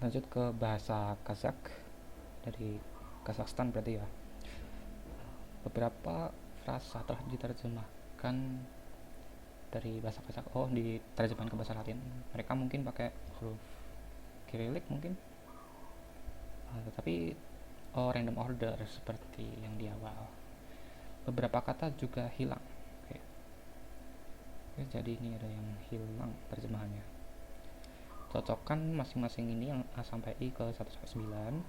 Lanjut ke bahasa Kazakh, dari Kazakhstan berarti ya. Beberapa frasa telah diterjemahkan dari bahasa Kazakh, diterjemahkan ke bahasa Latin. Mereka mungkin pakai huruf Kirilik mungkin, tetapi random order seperti yang di awal. Beberapa kata juga hilang. Oke, jadi ini ada yang hilang terjemahannya. Cocokkan masing-masing ini yang A sampai I ke 1 sampai 9,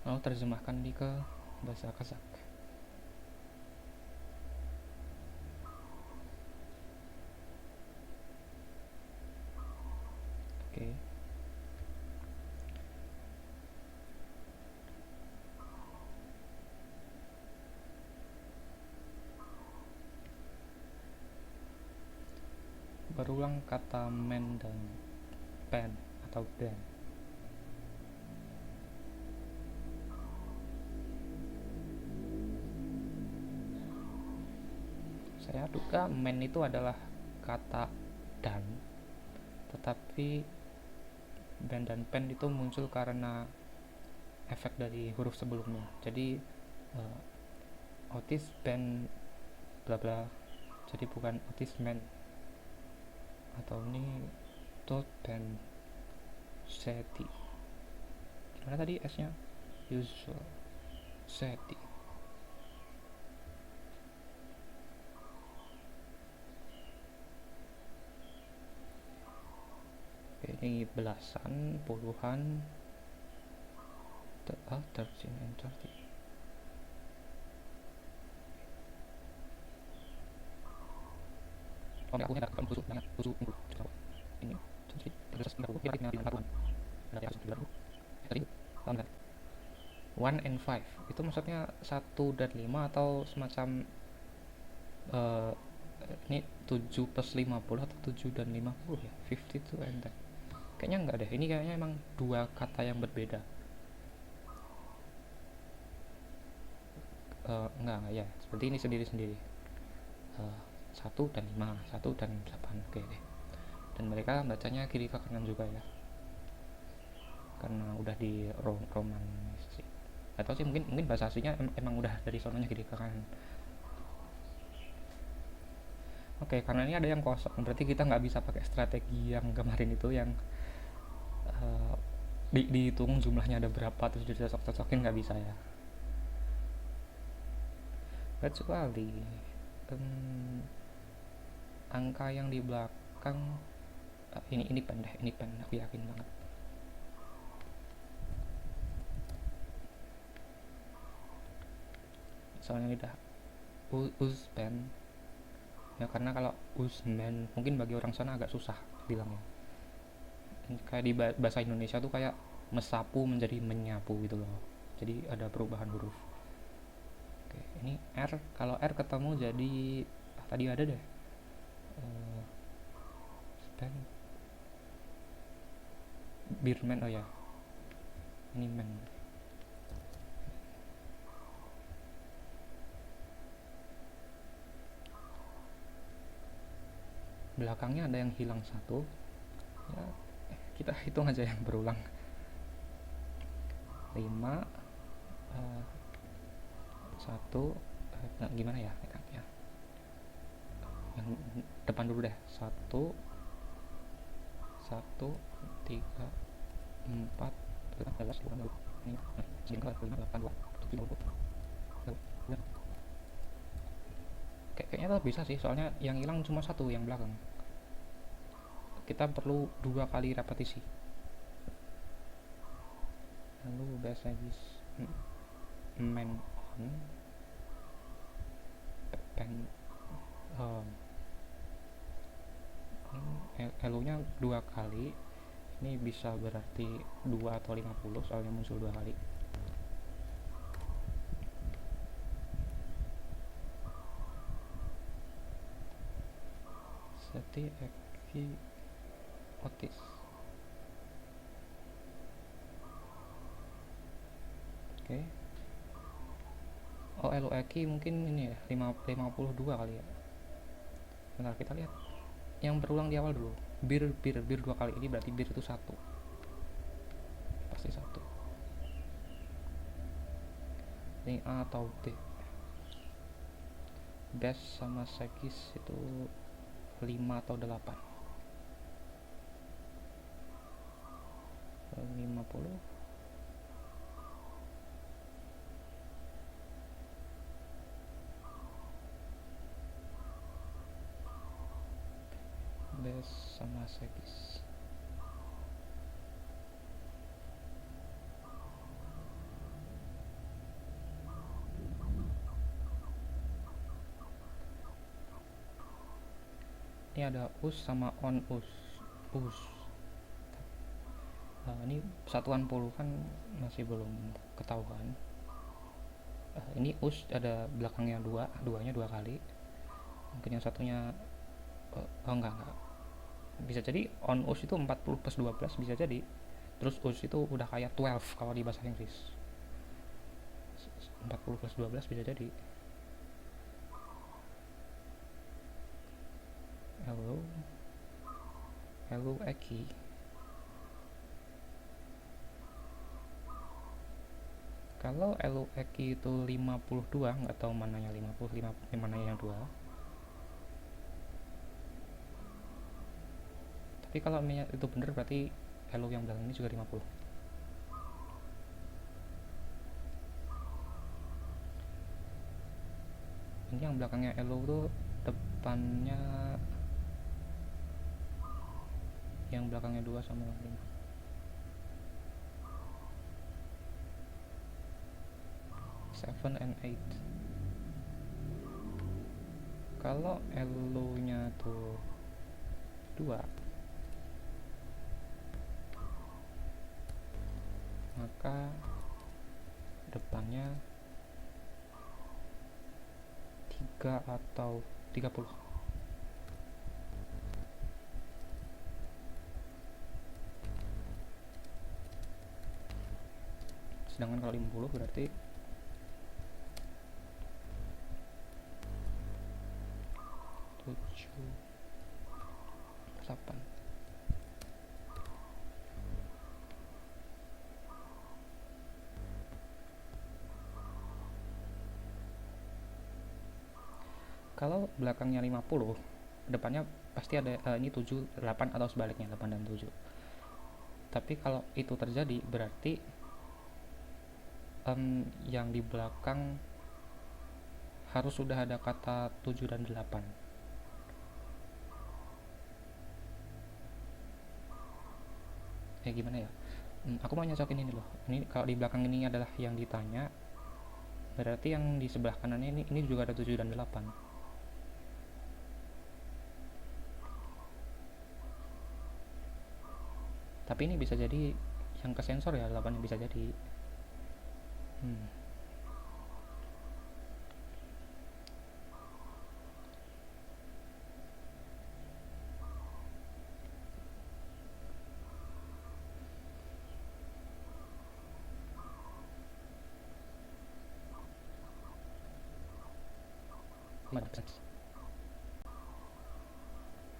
lalu terjemahkan di ke bahasa Kazakh. Oke. Berulang kata man dan pen atau dan. Saya duga man itu adalah kata dan, tetapi band dan pen itu muncul karena efek dari huruf sebelumnya. Jadi Otis band bla bla, jadi bukan Otis man. Atau ini tot band seti. Gimana tadi S nya? Usual seti. Ini belasan, puluhan, 13 and 30. Aku hendak busuk banget, busuk ini jadi 13 30 ya, 50-an. Ada yang 90. Tadi tahun kan? 1 and 5 itu maksudnya 1 dan 5 atau semacam ini 7 plus 50 atau 7 dan 50 ya, 52 and 10. Kayaknya enggak deh, ini kayaknya emang dua kata yang berbeda. Enggak ya, seperti ini sendiri-sendiri. 1 dan 5, 1 dan 8, oke deh. Dan mereka bacanya kiri ke kanan juga ya, karena udah di romanisasi. Atau sih mungkin bahasa aslinya emang udah dari sononya kiri ke kanan. Oke, karena ini ada yang kosong, berarti kita nggak bisa pakai strategi yang kemarin itu yang dihitung jumlahnya ada berapa terus dicocok-cocokin, nggak bisa ya. Kecuali angka yang di belakang ini pen deh, ini pen, aku yakin banget. Soalnya udah Uzben ya, karena kalau Uzmen mungkin bagi orang sana agak susah bilangnya. Kayak di bahasa Indonesia tuh kayak mesapu menjadi menyapu gitu loh, jadi ada perubahan huruf. Oke, ini R, kalau R ketemu jadi tadi ada deh span Birman, oh ya ini man. Belakangnya ada yang hilang satu ya, kita hitung aja yang berulang. 5 1 gimana ya yang depan dulu deh. 1 1 3 4 11 12 ini 9 8 2 7 20. Kayaknya tuh bisa sih, soalnya yang hilang cuma satu, yang belakang. Kita perlu 2 kali repetisi. Lalu bahasa Inggris man on pen elu nya 2 kali. Ini bisa berarti 2 atau 50 soalnya muncul 2 kali. Seti Eki Otis. Oke. Oh, Elu Eki mungkin ini ya 52 kali ya. Bentar kita lihat yang berulang di awal dulu. Bir 2 kali, ini berarti bir itu 1. pasti 1. Ini A atau B. Base sama Sekis itu 5 atau 8. 50. Base sama Sekis. Ini ada us sama on us. Ini satuan puluhan masih belum ketahuan. Ini us ada belakangnya duanya 2 kali. Mungkin yang satunya enggak. Bisa jadi on us itu 40 plus 12 bisa jadi. Terus us itu udah kayak 12 kalau di bahasa Inggris. 40 plus 12 bisa jadi. Hello Eki. Kalau hello Eki itu 52, nggak tahu mananya 55, mananya yang 2. Tapi kalau itu bener berarti hello yang belakang ini juga 50. Ini yang belakangnya hello tuh depannya yang belakangnya 2 sama 5. 7 and 8. Kalau hello nya tuh 2, maka depannya 3 atau 30. Sedangkan kalau 50 berarti 7, 8. Kalau belakangnya 50, depannya pasti ada ini 7, 8 atau sebaliknya 8 dan 7. Tapi kalau itu terjadi berarti yang di belakang harus sudah ada kata 7 dan 8. Gimana ya? Aku mau nyocokin ini loh. Ini kalau di belakang ini adalah yang ditanya, berarti yang di sebelah kanan ini juga ada 7 dan 8. Tapi ini bisa jadi yang kesensor ya, 8 bisa jadi.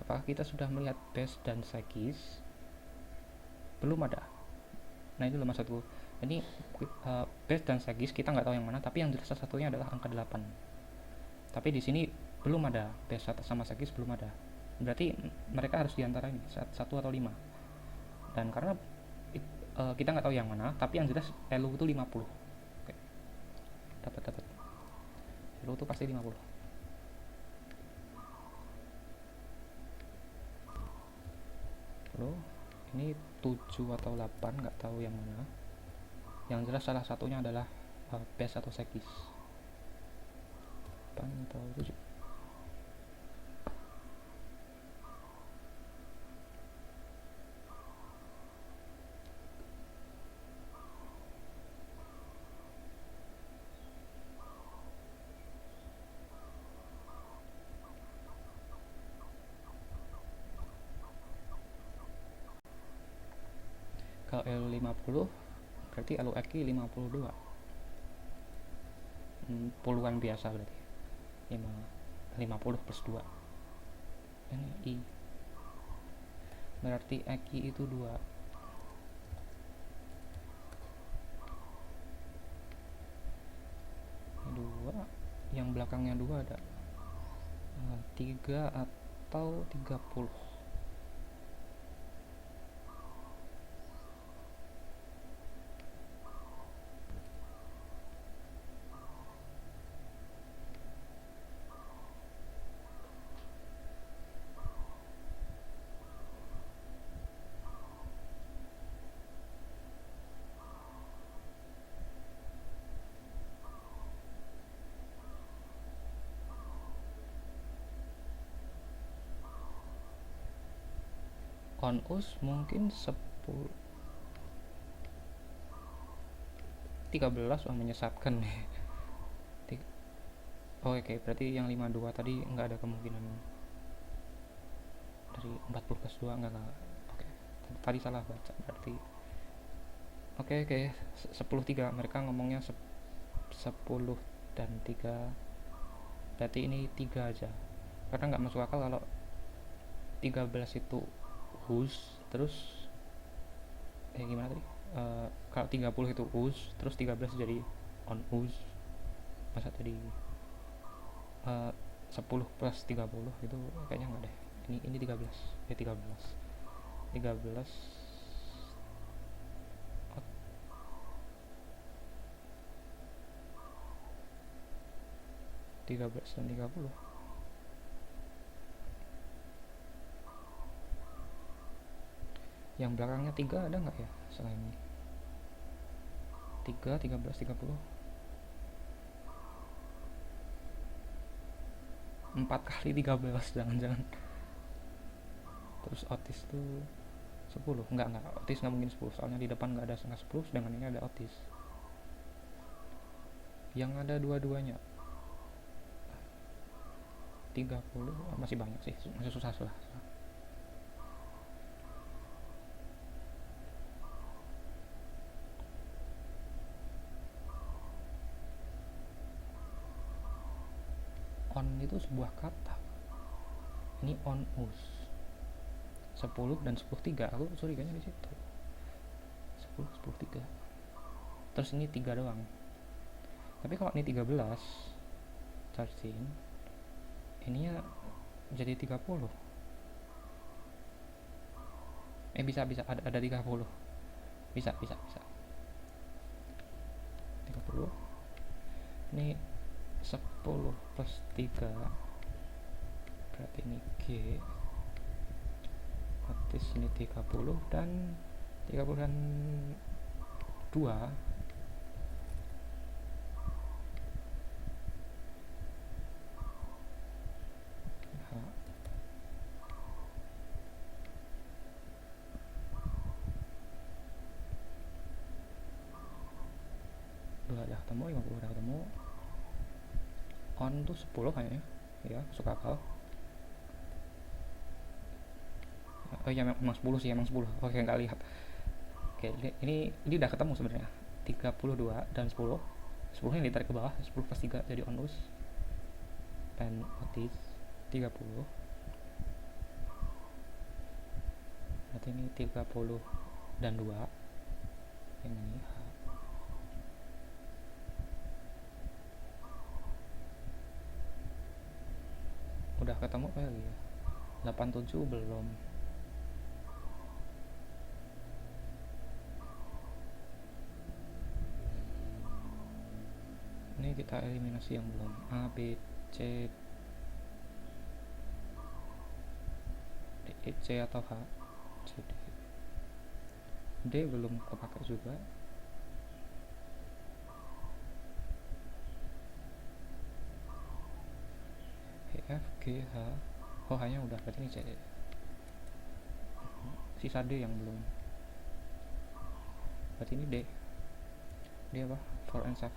Apakah kita sudah melihat base dan Sekis? Belum ada. Nah itu loh maksudku. Ini base dan Sekis kita nggak tahu yang mana, tapi yang jelas satunya adalah angka 8. Tapi di sini belum ada base sama Sekis, belum ada. Berarti mereka harus diantara ini 1 atau 5. Dan karena kita nggak tahu yang mana, tapi yang jelas elu itu 50. Oke. Dapat. Elu itu pasti 50. Lalu ini 7 atau 8, nggak tahu yang mana. Yang jelas salah satunya adalah base atau Sekis. 8 atau 7. Kalau L50 berarti LUX 52. Puluhan biasa berarti. 50 plus 2. Ini I. Berarti X itu 2. belakangnya 2 ada 3 atau 30. On us mungkin 10 13. Wah, menyesatkan nih. Oke, berarti yang 52 tadi nggak ada kemungkinan dari 40 plus 2, enggak. Oke, tadi salah baca berarti. Oke, 10-3 mereka ngomongnya 10 dan 3, berarti ini 3 aja karena nggak masuk akal kalau 13 itu us terus gimana tadi, kalau 30 itu us terus 13 jadi on us, masa tadi 10 plus 30 itu kayaknya nggak deh. Ini 13 13 13 dan 30. Yang belakangnya 3 ada nggak ya selain ini? 3, 13, 30. 4 kali 13 jangan-jangan. Terus otis tuh 10. Enggak, otis nggak mungkin 10 soalnya di depan nggak ada setengah 10, sedangkan ini ada otis yang ada dua-duanya. 30 masih banyak sih, masih susah. On itu sebuah kata. Ini on us 10 dan 10 3, aku curiganya di situ 10 10 3. Terus ini 3 doang. Tapi kalau ini 13 13, ininya jadi 30. Bisa ada 30. Bisa 30. Ini 10 plus 3 berarti ini G, otis ini 30 dan 2 udah ketemu, 50 udah ketemu. On tuh 10 kayaknya ya, suka akal. Ya memang 10 sih, emang 10. Oke, nggak lihat. Oke, ini udah ketemu sebenarnya. 32 dan 10 ini ditarik ke bawah, 10 plus 3 jadi onus dan otis 30. Berarti ini 30 dan 2 yang ini udah ketemu apa lagi ya? 87 belum. Ini kita eliminasi yang belum. A, B, C, D, E, C atau H. C, D belum kepakai juga. E, F, G, H. Oh, hanya udah, berarti ini C. Sisa D yang belum. Berarti ini D. D apa? 4 and 7.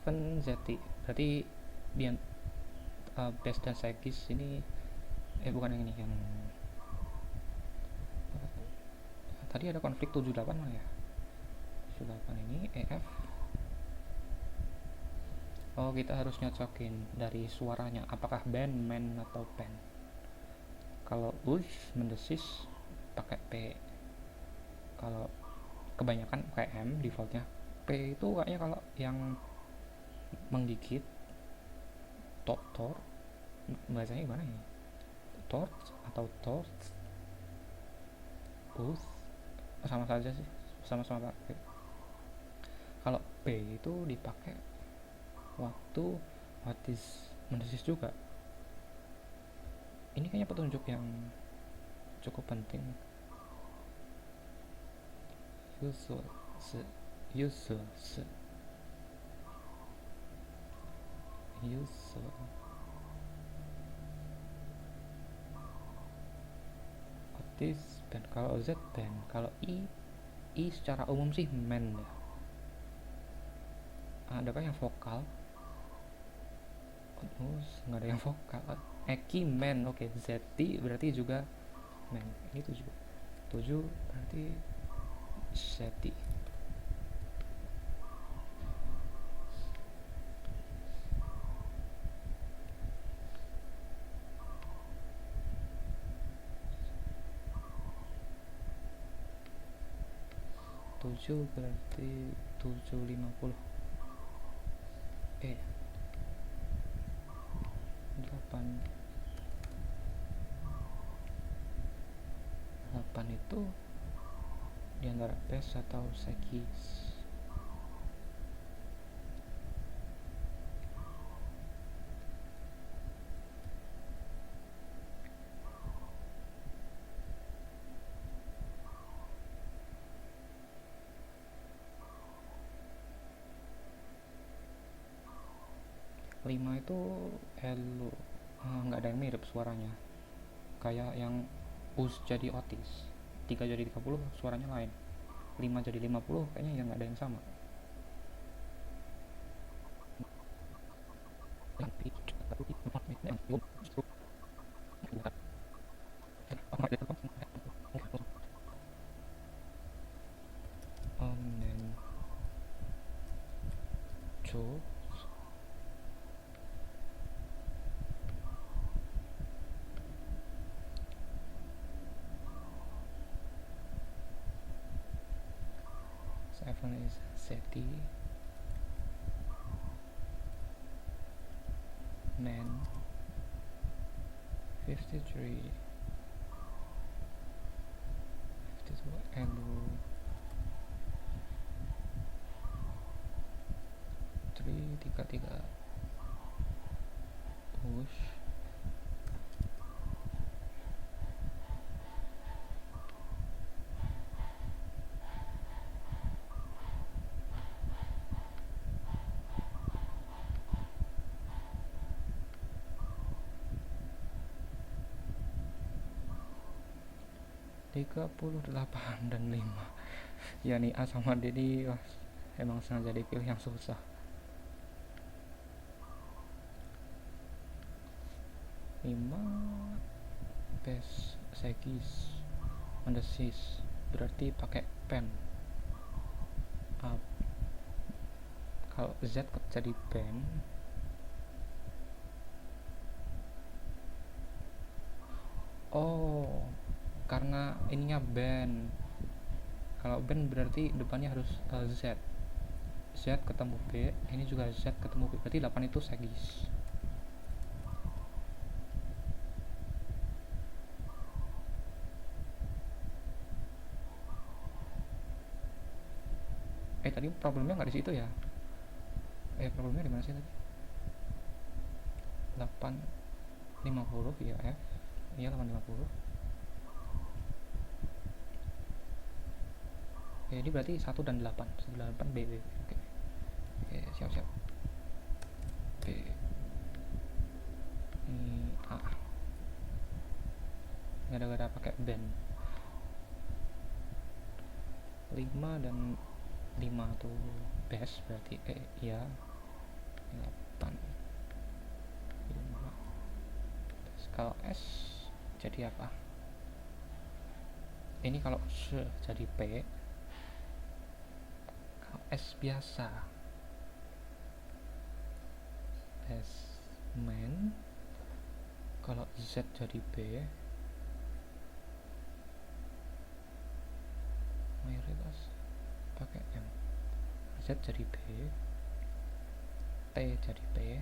7 ZT. Berarti bian base dan Segis ini bukan yang ini, yang tadi ada konflik 78 mana ya? 78 ini EF. Oh, kita harus nyocokin dari suaranya apakah band, man atau pen. Kalau us mendesis pakai P, Kalau kebanyakan kayak M defaultnya. P itu kayaknya kalau yang menggigit, tor, bahasanya gimana ya, torch atau torch, us, sama saja sih, sama-sama pakai. Kalau P itu dipakai waktu Otis mendesis juga. Ini kayaknya petunjuk yang cukup penting. Usual, usual, usual. Otis band. Kalau Z band. Kalau I secara umum sih man ya. Adakah yang vokal? Nggak ada yang vokal. Eki man. Oke, Zeti berarti juga man. Ini 7. 7 berarti Zeti. Tujuh berarti 750. 8 itu diantara bass atau sekis. Lima itu elo, nggak ada yang mirip suaranya, kayak yang us jadi Otis. 3 jadi 30 suaranya lain. 5 jadi 50 kayaknya yang nggak ada yang sama. Onen co 7 is Seti, man 53, 52 elo 333 push 38 dan 5. Ya nih A sama D ini emang sengaja dipilih yang susah. 5 bass sekis mendesis berarti pakai pen. Up. Kalau Z jadi pen. Oh, karena ininya band. Kalau band berarti depannya harus Z. Z ketemu B, ini juga Z ketemu B, berarti 8 itu segis. Tadi problemnya nggak di situ ya. Problemnya di mana sih tadi? 850 ya F. Iya 850. Ini berarti 1 dan 8. 8 B. Oke. Siap. B. Ini A. Gara-gara pakai band. 5 dan 5 tuh bass berarti iya 8 5. Kalau S jadi apa? Ini kalau S jadi P. Kalau S biasa S main. Kalau Z jadi B mayoritas pakai M, Z jadi B, T jadi P,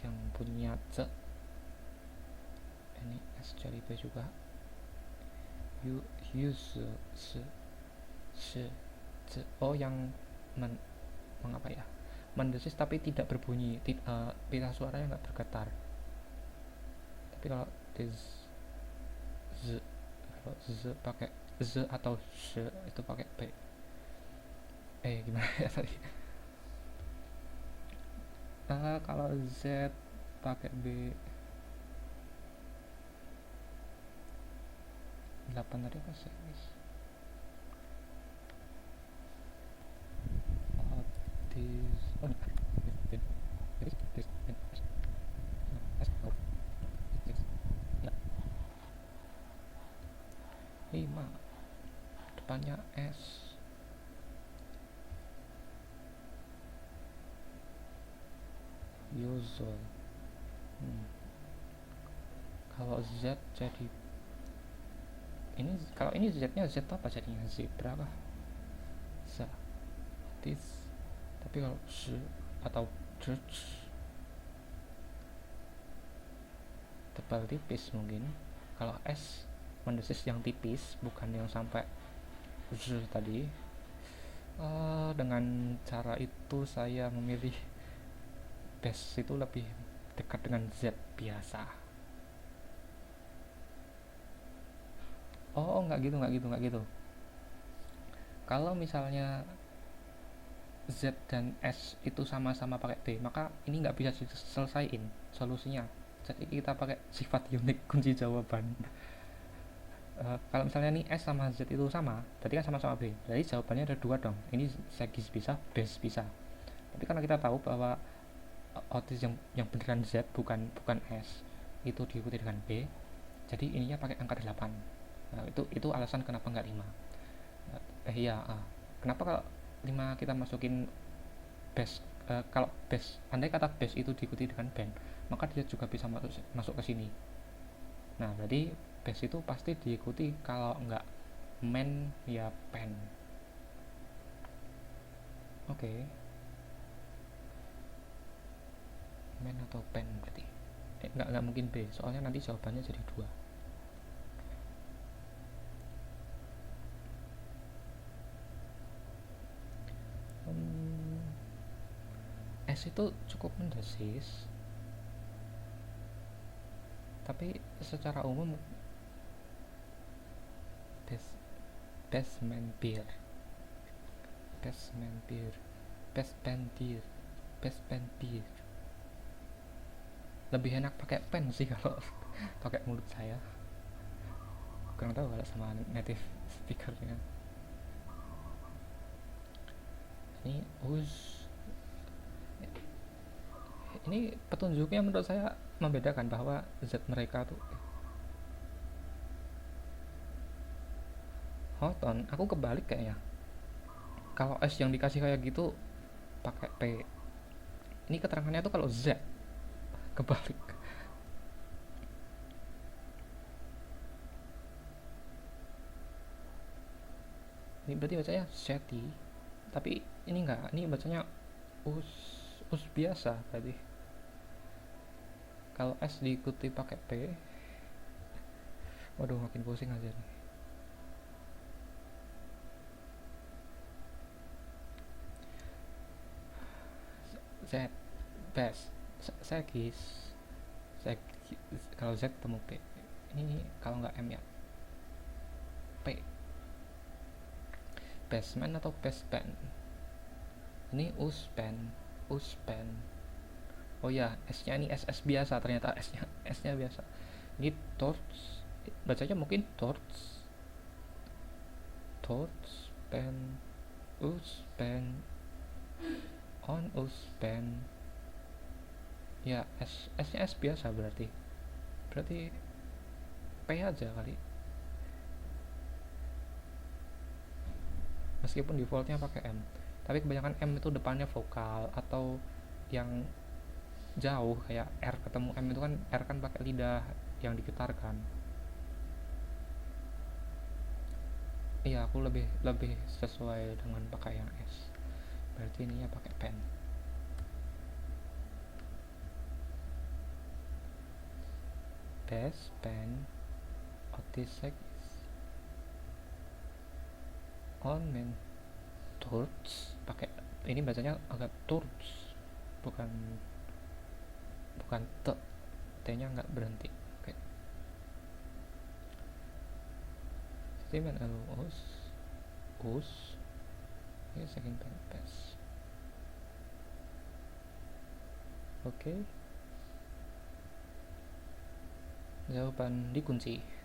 yang punya C ini S jadi B juga, use oh yang mengapa ya, mendesis tapi tidak berbunyi, pita suaranya nggak bergetar. Tapi kalau kalau z pakai z atau sh itu pakai p. Gimana ya tadi? Kalau z pakai b 8 tadi apa sih? Lima depannya S. Usual. Kalau Z jadi ini, kalau ini Z nya Z apa jadinya? Zebra kah? This. Tapi kalau sh atau church tebal tipis mungkin. Kalau S mendesis yang tipis, bukan yang sampai z tadi. Dengan cara itu saya memilih bass itu lebih dekat dengan Z biasa. Nggak gitu. Kalau misalnya Z dan S itu sama-sama pakai B, maka ini nggak bisa diselesaikan solusinya. Jadi kita pakai sifat unik kunci jawaban. Kalau misalnya nih S sama Z itu sama, berarti kan sama-sama B. Jadi jawabannya ada dua dong. Ini Segis bisa, bass bisa. Tapi karena kita tahu bahwa otis yang beneran Z bukan S, itu diikuti dengan B, jadi ininya pakai angka 8. Nah, itu alasan kenapa nggak 5. Kenapa kalau 5 kita masukin bass? Kalau bass, andai kata bass itu diikuti dengan band, maka dia juga bisa masuk ke sini. Nah, berarti bass itu pasti diikuti, kalau nggak man ya pen. Oke. Man atau pen berarti. Nggak mungkin B, soalnya nanti jawabannya jadi 2. S itu cukup mendesis, tapi secara umum basement beer, lebih enak pakai pen sih kalau pakai mulut saya. Kurang tahu kalau sama native speakernya. Ini ini petunjuknya menurut saya membedakan bahwa Z mereka tuh Houghton. Aku kebalik kayaknya. Kalau S yang dikasih kayak gitu pakai P. Ini keterangannya tuh kalau Z kebalik. Ini berarti bacanya Seti, tapi ini enggak. Ini bacanya us biasa berarti. Kalau S diikuti pakai P, waduh makin pusing aja nih. Z, bass, Segis, kalau Z temu P. Ini kalau nggak M ya P. Basement atau baseband? Ini uspen. Oh ya, S nya ini SS biasa, ternyata S nya biasa. Ini torch, bacanya mungkin torch, pen, uspen, on uspen. Ya, S nya S biasa berarti P aja kali, meskipun defaultnya pakai M. Tapi kebanyakan M itu depannya vokal, atau yang jauh kayak R ketemu M itu kan, R kan pakai lidah yang digetarkan. P iya aku lebih lebih sesuai dengan pakai yang S, berarti ininya pakai pen. Desk, pen, otisek, on main, torch, pakai ini bacanya agak torch, bukan bukan t nya nggak berhenti. Oke, statement us, us, ini second pen pass. Oke, jawaban dikunci.